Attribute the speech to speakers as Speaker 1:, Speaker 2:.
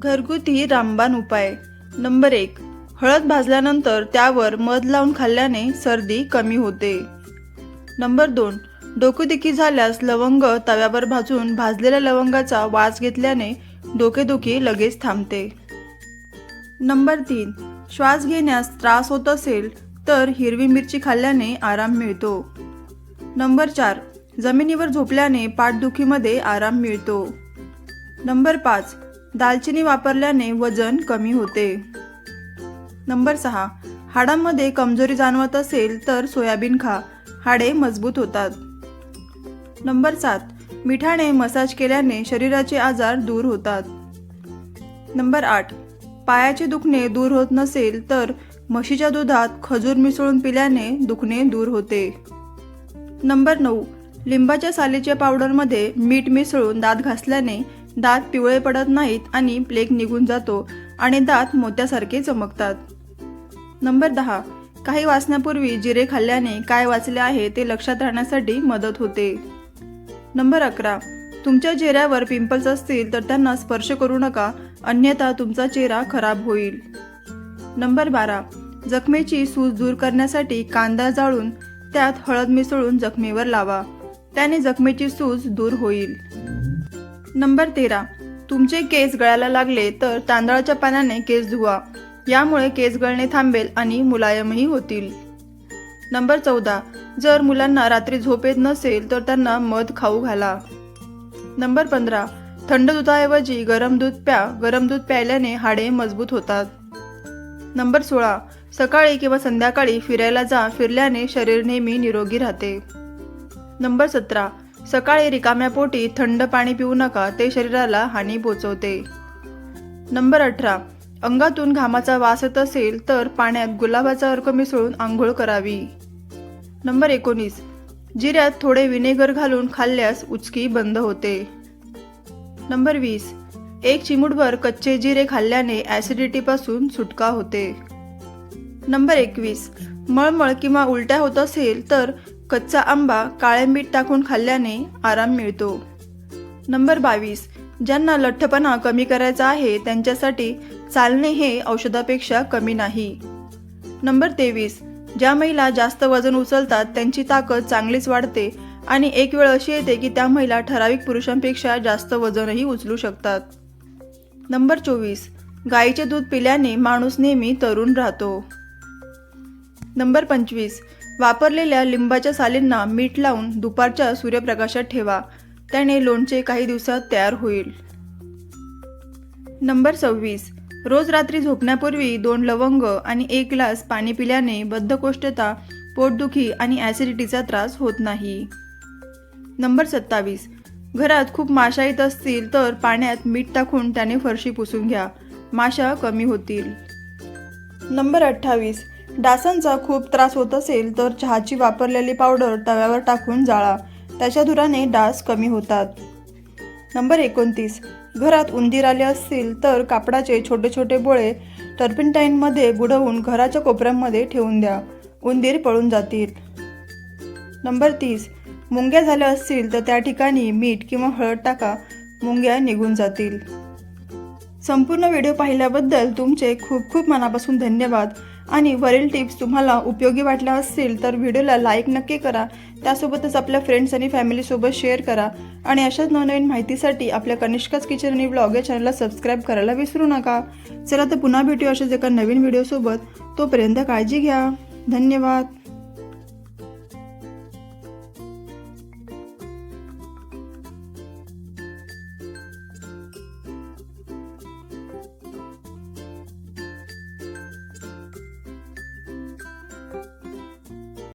Speaker 1: घरगुती रामबाण उपाय. नंबर 1. हळद भाजल्यानंतर त्यावर मध लावून खाल्ल्याने सर्दी कमी होते. नंबर 2. डोकेदुखी झाल्यास लवंग तव्यावर भाजून भाजलेल्या लवंगाचा वास घेतल्याने डोकेदुखी लगेच थांबते. नंबर 3. श्वास घेण्यास त्रास होत असेल तर हिरवी मिरची खाल्ल्याने आराम मिळतो. नंबर 4. जमिनीवर झोपल्याने पाठदुखीमध्ये आराम मिळतो. नंबर 5. दालचिनी वापरल्याने वजन कमी होते. नंबर 6. हाडांमध्ये कमजोरी जाणवत असेल तर सोयाबीन खा, हाडे मजबूत होतात. नंबर 7. मिठाने मसाज केल्याने शरीराचे आजार दूर होतात. नंबर 8. पायाचे दुखणे दूर होत नसेल तर म्हशीच्या दुधात खजूर मिसळून पिल्याने दुखणे दूर होते. नंबर 9. लिंबाच्या सालीच्या पावडरमध्ये मीठ मिसळून दात घासल्याने दात पिवळे पडत नाहीत आणि प्लेग निघून जातो आणि दात मोत्यासारखे चमकतात. नंबर 10. काही वाचण्यापूर्वी जिरे खाल्ल्याने काय वाचले आहे ते लक्षात राहण्यासाठी मदत होते. नंबर 11. तुमच्या चेहऱ्यावर पिंपल्स असतील तर त्यांना स्पर्श करू नका, अन्यथा तुमचा चेहरा खराब होईल. नंबर 12. जखमेची सूज दूर करण्यासाठी कांदा जाळून त्यात हळद मिसळून जखमेवर लावा, त्याने जखमेची सूज दूर होईल. नंबर 13. तुमचे केस गळायला लागले तर तांदळाच्या पाण्याने केस धुवा, यामुळे केस गळणे थांबेल आणि मुलायमही होतील. नंबर 14. जर मुलांना रात्री झोप येत नसेल तर त्यांना मध खाऊ घाला. नंबर 15. थंड दुधाऐवजी गरम दूध प्या, गरम दूध प्यायल्याने हाडे मजबूत होतात. नंबर 16. सकाळी किंवा संध्याकाळी फिरायला जा, फिरल्याने शरीर नेहमी निरोगी राहते. नंबर 17. सकाळी रिकाम्या पोटी थंड पाणी पिऊ नका, ते शरीराला हानी पोचवते. नंबर 18. अंगातून घामाचा वास येत असेल तर पाण्यात गुलाबाचा अर्क मिसळून आंघोळ करावी. नंबर 19. जिऱ्यात थोडे विनेगर घालून खाल्ल्यास उचकी बंद होते. नंबर 20. एक चिमूटभर कच्चे जिरे खाल्ल्याने ॲसिडिटीपासून सुटका होते. नंबर 21. मळमळ किंवा उलट्या होत असेल तर कच्चा आंबा काळे मीठ टाकून खाल्ल्याने आराम मिळतो. नंबर 22. ज्यांना लठ्ठपणा कमी करायचा आहे त्यांच्यासाठी चालणे हे औषधापेक्षा कमी नाही. नंबर 23. ज्या महिला जास्त वजन उचलतात त्यांची ताकद चांगलीच वाढते आणि एक वेळ अशी येते की त्या महिला ठराविक पुरुषांपेक्षा जास्त वजनही उचलू शकतात. नंबर 24. गाईचे दूध पिल्याने माणूस नेहमी तरुण राहतो. नंबर 25. वापरलेल्या लिंबाच्या सालींना मीठ लावून दुपारच्या सूर्यप्रकाशात ठेवा, त्याने लोणचे काही दिवसात तयार होईल. नंबर 26. रोज रात्री झोपण्यापूर्वी 2 लवंग आणि 1 ग्लास पाणी पिल्याने बद्धकोष्ठता, पोटदुखी आणि ॲसिडिटीचा त्रास होत नाही. नंबर 27. घरात खूप माशा येत असतील तर पाण्यात मीठ टाकून त्याने फरशी पुसून घ्या, माशा कमी होतील. नंबर 28. डासांचा खूप त्रास होत असेल तर चहाची वापरलेली पावडर तव्यावर टाकून जाळा, त्याच्या धुराने डास कमी होतात. नंबर 29. घरात उंदीर आले असतील तर कापडाचे छोटे छोटे बोळे टर्पेंटाईनमध्ये बुडवून घराच्या कोपऱ्यामध्ये ठेवून द्या, उंदीर पळून जातील. नंबर 30. मुंग्या झाल्या असतील तर त्या ठिकाणी मीठ किंवा हळद टाका, मुंग्या निघून जातील. संपूर्ण व्हिडिओ पाहिल्याबद्दल तुमचे खूप खूप मनापासून धन्यवाद. आणि वरील टिप्स तुम्हाला उपयोगी वाटल्या असतील तर व्हिडिओला लाईक नक्की करा, त्यासोबतच आपल्या फ्रेंड्स आणि फॅमिलीसोबत शेअर करा आणि अशाच नवनवीन माहितीसाठी आपल्या कनिष्काज किचन आणि ब्लॉग या चॅनलला सबस्क्राईब करायला विसरू नका. चला तर पुन्हा भेटू अशाच एका नवीन व्हिडिओसोबत. तोपर्यंत काळजी घ्या. धन्यवाद.